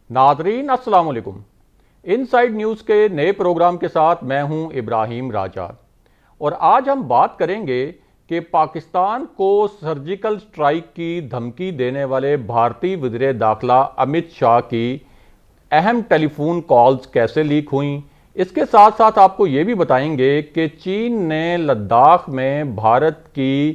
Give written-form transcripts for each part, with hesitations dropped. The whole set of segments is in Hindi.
नादरीन अस्सलाम वालेकुम। इनसाइड न्यूज़ के नए प्रोग्राम के साथ मैं हूं इब्राहिम राजा और आज हम बात करेंगे कि पाकिस्तान को सर्जिकल स्ट्राइक की धमकी देने वाले भारतीय वज़ीर दाखिला अमित शाह की अहम टेलीफोन कॉल्स कैसे लीक हुई। इसके साथ साथ आपको ये भी बताएंगे कि चीन ने लद्दाख में भारत की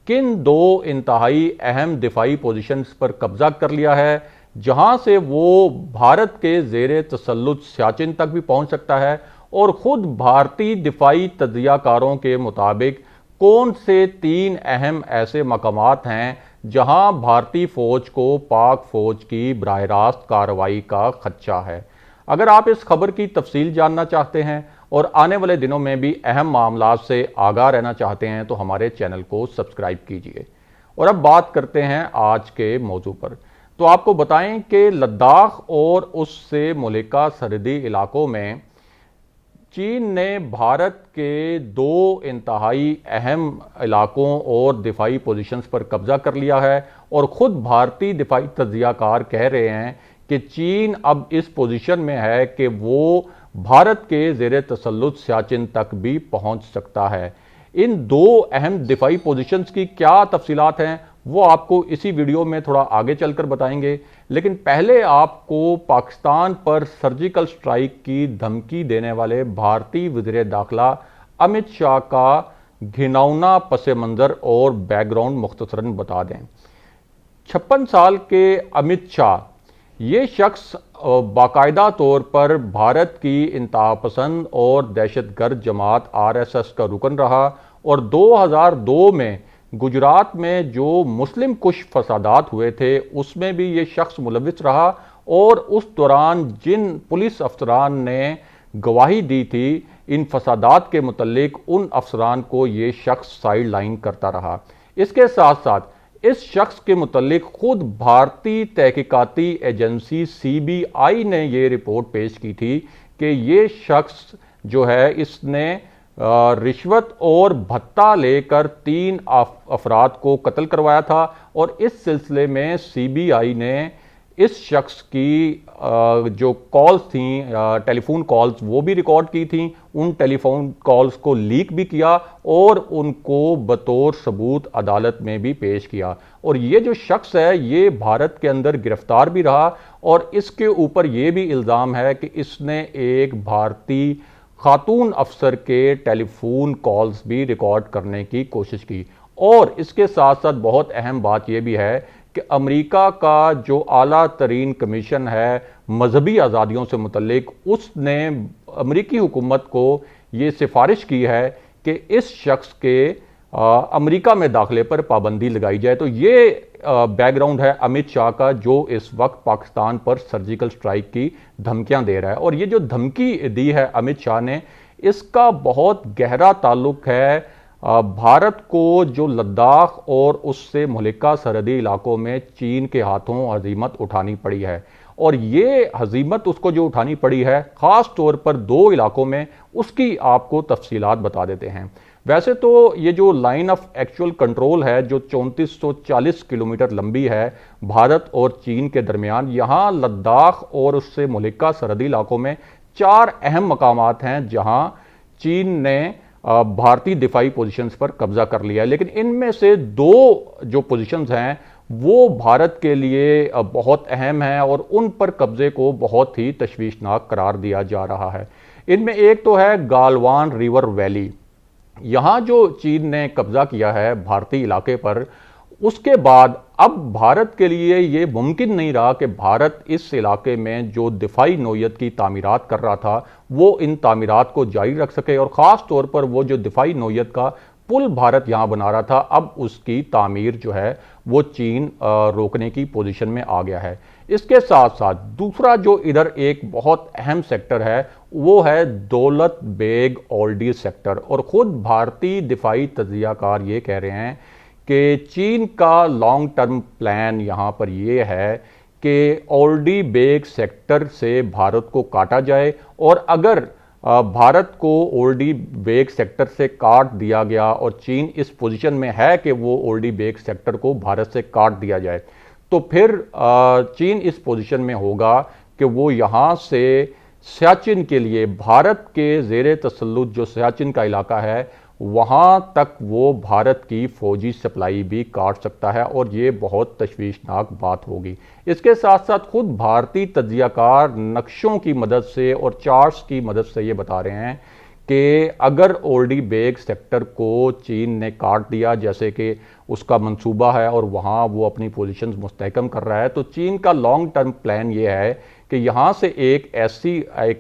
किन दो इंतहाई अहम दिफाई पोजीशंस पर कब्जा कर लिया है, जहां से वो भारत के ज़ेरे तसल्लुत सियाचिन तक भी पहुंच सकता है। और खुद भारतीय दिफाई तज्जियाकारों के मुताबिक कौन से तीन अहम ऐसे मकामात हैं जहां भारतीय फौज को पाक फौज की बराह रास्त कार्रवाई का खदशा है। अगर आप इस खबर की तफसील जानना चाहते हैं और आने वाले दिनों में भी अहम मामलात से आगाह रहना चाहते हैं तो हमारे चैनल को सब्सक्राइब कीजिए। और अब बात करते हैं आज के मौजू पर। तो आपको बताएं कि लद्दाख और उससे मुल्का सरहदी इलाकों में चीन ने भारत के दो इंतहाई अहम इलाकों और दिफाई पोजीशंस पर कब्जा कर लिया है। और ख़ुद भारतीय दिफाई तज्जियाकार कह रहे हैं कि चीन अब इस पोजीशन में है कि वो भारत के ज़ेरे तसल्लुत सियाचिन तक भी पहुंच सकता है। इन दो अहम दिफाई पोजीशंस की क्या तफसीलात हैं वो आपको इसी वीडियो में थोड़ा आगे चलकर बताएंगे। लेकिन पहले आपको पाकिस्तान पर सर्जिकल स्ट्राइक की धमकी देने वाले भारतीय वज़ीर दाखिला अमित शाह का घिनौना पस मंज़र और बैकग्राउंड मुख्तसरन बता दें। 56 साल के अमित शाह ये शख्स बाकायदा तौर पर भारत की इंतहापसंद और दहशतगर्द जमात RSS का रुकन रहा और 2002 में गुजरात में जो मुस्लिम कुश फसादात हुए थे उसमें भी ये शख्स मुलविस रहा। और उस दौरान जिन पुलिस अफसरान ने गवाही दी थी इन फसादात के मुतल्लिक उन अफसरान को ये शख्स साइड लाइन करता रहा। इसके साथ साथ इस शख्स के मुतल्लिक खुद भारतीय तहकीकाती एजेंसी CBI ने ये रिपोर्ट पेश की थी कि ये शख्स जो है इसने रिश्वत और भत्ता लेकर 3 अफराद को कत्ल करवाया था। और इस सिलसिले में CBI ने इस शख्स की जो कॉल्स थी टेलीफोन कॉल्स वो भी रिकॉर्ड की थी, उन टेलीफोन कॉल्स को लीक भी किया और उनको बतौर सबूत अदालत में भी पेश किया। और ये जो शख्स है ये भारत के अंदर गिरफ्तार भी रहा और इसके ऊपर ये भी इल्ज़ाम है कि इसने एक भारतीय खातून अफसर के टेलीफोन कॉल्स भी रिकॉर्ड करने की कोशिश की। और इसके साथ साथ बहुत अहम बात यह भी है कि अमेरिका का जो आला तरीन कमीशन है मजहबी आज़ादियों से मुतल्लिक, उसने अमेरिकी हुकूमत को ये सिफारिश की है कि इस शख्स के अमेरिका में दाखिले पर पाबंदी लगाई जाए। तो ये बैकग्राउंड है अमित शाह का जो इस वक्त पाकिस्तान पर सर्जिकल स्ट्राइक की धमकियां दे रहा है। और ये जो धमकी दी है अमित शाह ने इसका बहुत गहरा ताल्लुक है भारत को जो लद्दाख और उससे मुल्का सरहदी इलाकों में चीन के हाथों हजीमत उठानी पड़ी है। और ये हजीमत उसको जो उठानी पड़ी है ख़ास तौर पर 2 इलाकों में, उसकी आपको तफसीलात बता देते हैं। वैसे तो ये जो लाइन ऑफ एक्चुअल कंट्रोल है जो 3440 किलोमीटर लंबी है भारत और चीन के दरमियान, यहाँ लद्दाख और उससे मुल्का सरहदी इलाकों में 4 अहम मकामात हैं जहाँ चीन ने भारतीय दिफाई पोजीशंस पर कब्जा कर लिया है। लेकिन इनमें से 2 जो पोजीशंस हैं वो भारत के लिए बहुत अहम हैं और उन पर कब्जे को बहुत ही तशवीशनाक करार दिया जा रहा है। इनमें एक तो है गालवान रिवर वैली। यहाँ जो चीन ने कब्जा किया है भारतीय इलाके पर, उसके बाद अब भारत के लिए ये मुमकिन नहीं रहा कि भारत इस इलाके में जो दिफाई नौयत की तामीरात कर रहा था वो इन तामीरात को जारी रख सके। और ख़ास तौर पर वो जो दिफाई नौयत का पुल भारत यहाँ बना रहा था अब उसकी तामीर जो है वो चीन रोकने की पोजीशन में आ गया है। इसके साथ साथ दूसरा जो इधर एक बहुत अहम सेक्टर है वो है दौलत बेग ओल्डी सेक्टर। और ख़ुद भारतीय दिफाई तज्जियाकार ये कह रहे हैं कि चीन का लॉन्ग टर्म प्लान यहाँ पर ये है कि ओल्डी बेग सेक्टर से भारत को काटा जाए। और अगर भारत को ओल्डी बेग सेक्टर से काट दिया गया और चीन इस पोजीशन में है कि वो ओल्डी बेग सेक्टर को भारत से काट दिया जाए तो फिर चीन इस पोजीशन में होगा कि वो यहाँ से सियाचिन के लिए, भारत के ज़ेरे तसल्लुत जो सियाचिन का इलाका है, वहाँ तक वो भारत की फौजी सप्लाई भी काट सकता है और ये बहुत तशवीशनाक बात होगी। इसके साथ साथ खुद भारतीय तज्जियाकार नक्शों की मदद से और चार्ट्स की मदद से ये बता रहे हैं कि अगर ओल्डी बेग सेक्टर को चीन ने काट दिया, जैसे कि उसका मंसूबा है और वहाँ वो अपनी पोजीशंस मुस्तहकम कर रहा है, तो चीन का लॉन्ग टर्म प्लान ये है कि यहाँ से एक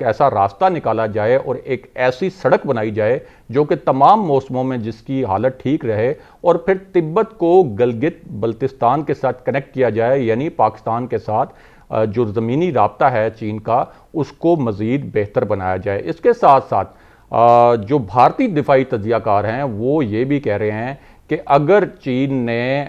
ऐसा रास्ता निकाला जाए और एक ऐसी सड़क बनाई जाए जो कि तमाम मौसमों में जिसकी हालत ठीक रहे, और फिर तिब्बत को गिलगित बल्तिस्तान के साथ कनेक्ट किया जाए, यानी पाकिस्तान के साथ जो ज़मीनी राब्ता है चीन का, उसको मज़ीद बेहतर बनाया जाए। इसके साथ साथ जो भारतीय दिफाई तज्जियाकार हैं वो ये भी कह रहे हैं कि अगर चीन ने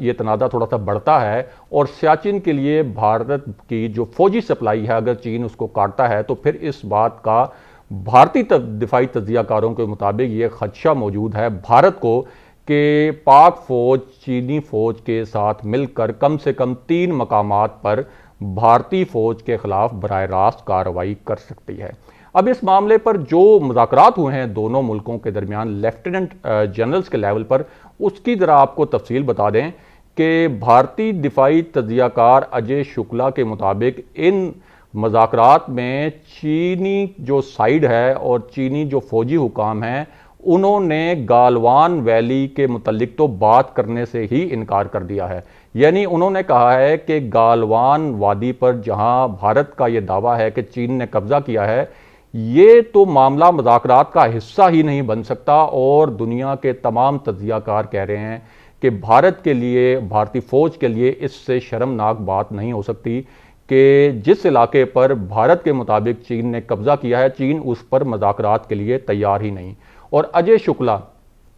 ये तनाज़ा थोड़ा सा बढ़ता है और सियाचिन के लिए भारत की जो फौजी सप्लाई है अगर चीन उसको काटता है, तो फिर इस बात का भारतीय दिफाई तज्जियाकारों के मुताबिक ये खदशा मौजूद है भारत को कि पाक फौज चीनी फौज के साथ मिलकर कम से कम 3 मकामात पर भारतीय फौज के खिलाफ बराह रास्त कार्रवाई कर सकती है। अब इस मामले पर जो मुज़ाकरात हुए हैं दोनों मुल्कों के दरमियान लेफ्टिनेंट जनरल्स के लेवल पर, उसकी ज़रा आपको तफसील बता दें कि भारतीय दिफाई तज्जियाकार अजय शुक्ला के मुताबिक इन मुज़ाकरात में चीनी जो साइड है और चीनी जो फौजी हुकाम हैं, उन्होंने गालवान वैली के मुतल्लिक तो बात करने से ही इनकार कर दिया है। यानी उन्होंने कहा है कि गालवान वादी पर जहां भारत का यह दावा है कि चीन ने कब्जा किया है, ये तो मामला मुज़ाकरात का हिस्सा ही नहीं बन सकता, और दुनिया के तमाम तज्जियाकार कह रहे हैं कि भारत के लिए, भारतीय फौज के लिए इससे शर्मनाक बात नहीं हो सकती कि जिस इलाके पर भारत के मुताबिक चीन ने कब्जा किया है, चीन उस पर मुज़ाकरात के लिए तैयार ही नहीं। और अजय शुक्ला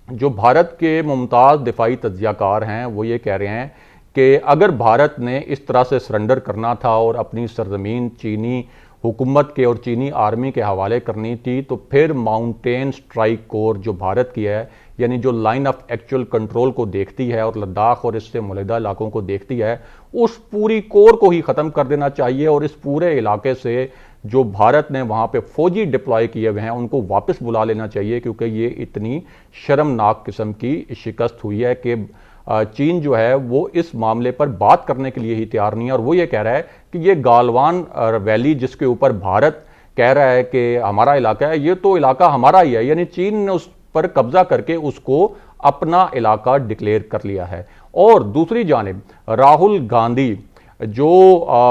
जो भारत के मुमताज़ दिफाई तज्जियाकार हैं, वो ये कह रहे हैं कि अगर भारत ने इस तरह से सरेंडर करना था और अपनी सरजमीन चीनी हुकूमत के और चीनी आर्मी के हवाले करनी थी, तो फिर माउंटेन स्ट्राइक कोर जो भारत की है, यानी जो लाइन ऑफ एक्चुअल कंट्रोल को देखती है और लद्दाख और इससे मुलहिदा इलाकों को देखती है, उस पूरी कोर को ही ख़त्म कर देना चाहिए और इस पूरे इलाके से जो भारत ने वहाँ पे फौजी डिप्लॉय किए हुए हैं उनको वापस बुला लेना चाहिए, क्योंकि ये इतनी शर्मनाक किस्म की शिकस्त हुई है कि चीन जो है वो इस मामले पर बात करने के लिए ही तैयार नहीं है। और वो ये कह रहा है कि ये गालवान वैली जिसके ऊपर भारत कह रहा है कि हमारा इलाका है, ये तो इलाका हमारा ही है, यानी चीन ने उस पर कब्जा करके उसको अपना इलाका डिक्लेयर कर लिया है। और दूसरी जानिब राहुल गांधी जो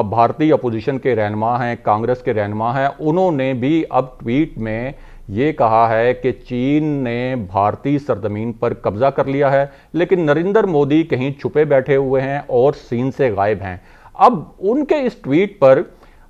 भारतीय अपोजिशन के रहनुमा हैं, कांग्रेस के रहनुमा हैं, उन्होंने भी अब ट्वीट में ये कहा है कि चीन ने भारतीय सरजमीन पर कब्जा कर लिया है, लेकिन नरेंद्र मोदी कहीं छुपे बैठे हुए हैं और सीन से गायब हैं। अब उनके इस ट्वीट पर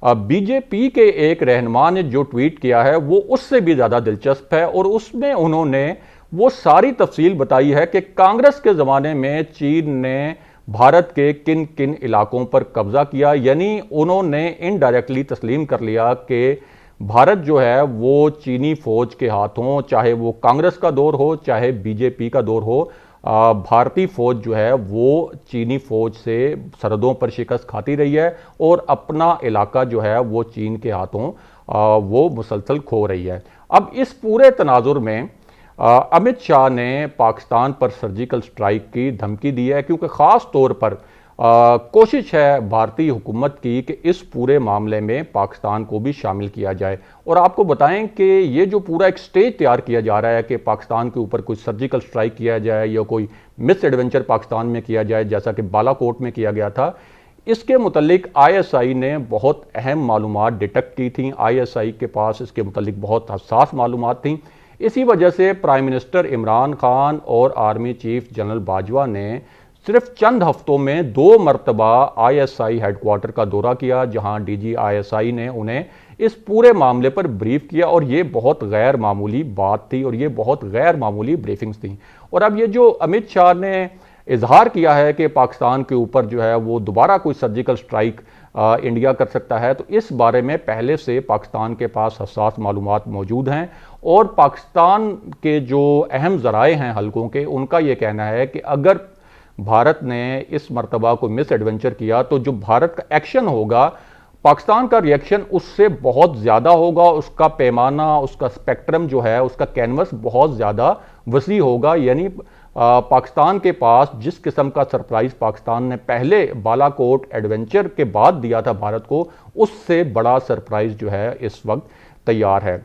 बीजेपी के एक रहनुमा ने जो ट्वीट किया है वो उससे भी ज़्यादा दिलचस्प है, और उसमें उन्होंने वो सारी तफसील बताई है कि कांग्रेस के ज़माने में चीन ने भारत के किन किन इलाकों पर कब्जा किया। यानी उन्होंने इनडायरेक्टली तस्लीम कर लिया कि भारत जो है वो चीनी फौज के हाथों, चाहे वो कांग्रेस का दौर हो चाहे बीजेपी का दौर हो, भारतीय फौज जो है वो चीनी फौज से सरहदों पर शिकस्त खाती रही है और अपना इलाका जो है वो चीन के हाथों वो मुसलसल खो रही है। अब इस पूरे तनाजुर में अमित शाह ने पाकिस्तान पर सर्जिकल स्ट्राइक की धमकी दी है, क्योंकि ख़ास तौर पर कोशिश है भारतीय हुकूमत की कि इस पूरे मामले में पाकिस्तान को भी शामिल किया जाए। और आपको बताएं कि ये जो पूरा एक स्टेज तैयार किया जा रहा है कि पाकिस्तान के ऊपर कोई सर्जिकल स्ट्राइक किया जाए या कोई मिस एडवेंचर पाकिस्तान में किया जाए, जैसा कि बालाकोट में किया गया था, इसके मुतल्लिक ISI ने बहुत अहम मालूमात डिटेक्ट की थी। ISI के पास इसके मुतल्लिक बहुत हसास मालूमात थी। इसी वजह से प्राइम मिनिस्टर इमरान खान और आर्मी चीफ जनरल बाजवा ने सिर्फ चंद हफ्तों में 2 मरतबा ISI हेडक्वार्टर का दौरा किया, जहां DG ISI ने उन्हें इस पूरे मामले पर ब्रीफ किया। और ये बहुत गैर मामूली बात थी और ये बहुत गैर मामूली ब्रीफिंग्स थी। और अब ये जो अमित शाह ने इजहार किया है कि पाकिस्तान के ऊपर जो है वो दोबारा कोई सर्जिकल स्ट्राइक इंडिया कर सकता है, तो इस बारे में पहले से पाकिस्तान के पास हसास मालूमात मौजूद हैं। और पाकिस्तान के जो अहम ज़राए हैं हल्कों के, उनका ये कहना है कि अगर भारत ने इस मरतबा को मिस एडवेंचर किया तो जो भारत का एक्शन होगा पाकिस्तान का रिएक्शन उससे बहुत ज़्यादा होगा, उसका पैमाना, उसका स्पेक्ट्रम जो है, उसका कैनवस बहुत ज़्यादा वसी होगा। यानी पाकिस्तान के पास जिस किस्म का सरप्राइज पाकिस्तान ने पहले बालाकोट एडवेंचर के बाद दिया था भारत को, उससे बड़ा सरप्राइज जो है इस वक्त तैयार है।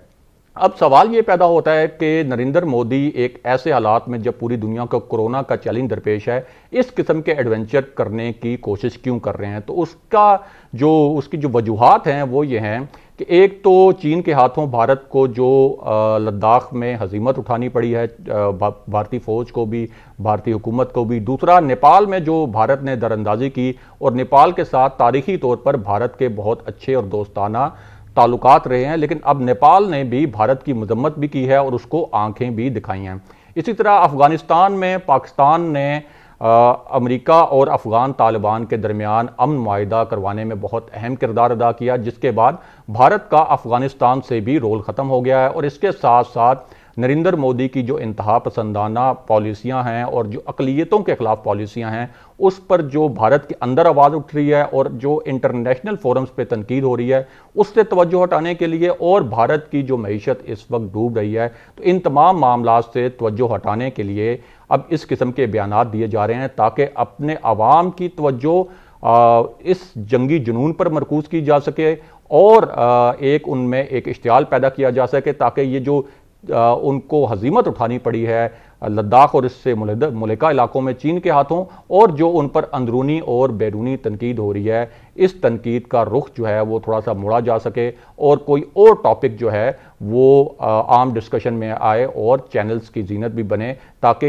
अब सवाल ये पैदा होता है कि नरेंद्र मोदी एक ऐसे हालात में जब पूरी दुनिया को कोरोना का चैलेंज दरपेश है, इस किस्म के एडवेंचर करने की कोशिश क्यों कर रहे हैं। तो उसकी जो वजूहात हैं वो ये हैं कि एक तो चीन के हाथों भारत को जो लद्दाख में हजीमत उठानी पड़ी है, भारतीय फौज को भी, भारतीय हुकूमत को भी। दूसरा, नेपाल में जो भारत ने दरअंदाजी की, और नेपाल के साथ तारीखी तौर पर भारत के बहुत अच्छे और दोस्ताना ताल्लुकात रहे हैं, लेकिन अब नेपाल ने भी भारत की मजम्मत भी की है और उसको आंखें भी दिखाई हैं। इसी तरह अफगानिस्तान में पाकिस्तान ने अमेरिका और अफगान तालिबान के दरमियान अमन मुआहिदा करवाने में बहुत अहम किरदार अदा किया, जिसके बाद भारत का अफगानिस्तान से भी रोल ख़त्म हो गया है। और इसके साथ साथ नरेंद्र मोदी की जो इंतहा पसंदाना पॉलिसियां हैं और जो अकलियतों के खिलाफ पॉलिसियां हैं, उस पर जो भारत के अंदर आवाज़ उठ रही है और जो इंटरनेशनल फोरम्स पे तनकीद हो रही है, उससे तवज्जो हटाने के लिए, और भारत की जो मईशत इस वक्त डूब रही है, तो इन तमाम मामला से तवज्जो हटाने के लिए अब इस किस्म के बयानात दिए जा रहे हैं ताकि अपने अवाम की तवज्जो इस जंगी जुनून पर मरकूज की जा सके और एक उनमें एक इश्तियाल पैदा किया जा सके, ताकि ये जो उनको हजीमत उठानी पड़ी है लद्दाख और इससे मुल्का इलाकों में चीन के हाथों, और जो उन पर अंदरूनी और बैरूनी तनकीद हो रही है, इस तनकीद का रुख जो है वो थोड़ा सा मोड़ा जा सके और कोई और टॉपिक जो है वो आम डिस्कशन में आए और चैनल्स की जीनत भी बने, ताकि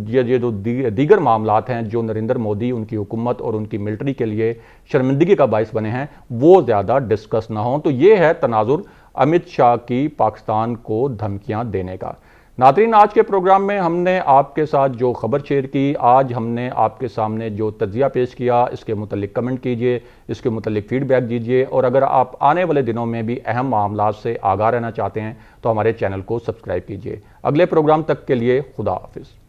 ये जो दीगर मामलात हैं जो नरेंद्र मोदी, उनकी हुकूमत और उनकी मिलिट्री के लिए शर्मिंदगी का बायस बने हैं, वो ज़्यादा डिस्कस ना हों। तो ये है तनाजुर अमित शाह की पाकिस्तान को धमकियां देने का। नाज़रीन, आज के प्रोग्राम में हमने आपके साथ जो खबर शेयर की, आज हमने आपके सामने जो तज्जिया पेश किया, इसके मुतल्लिक कमेंट कीजिए, इसके मुतल्लिक फीडबैक दीजिए, और अगर आप आने वाले दिनों में भी अहम मामलात से आगाह रहना चाहते हैं तो हमारे चैनल को सब्सक्राइब कीजिए। अगले प्रोग्राम तक के लिए खुदा हाफिज़।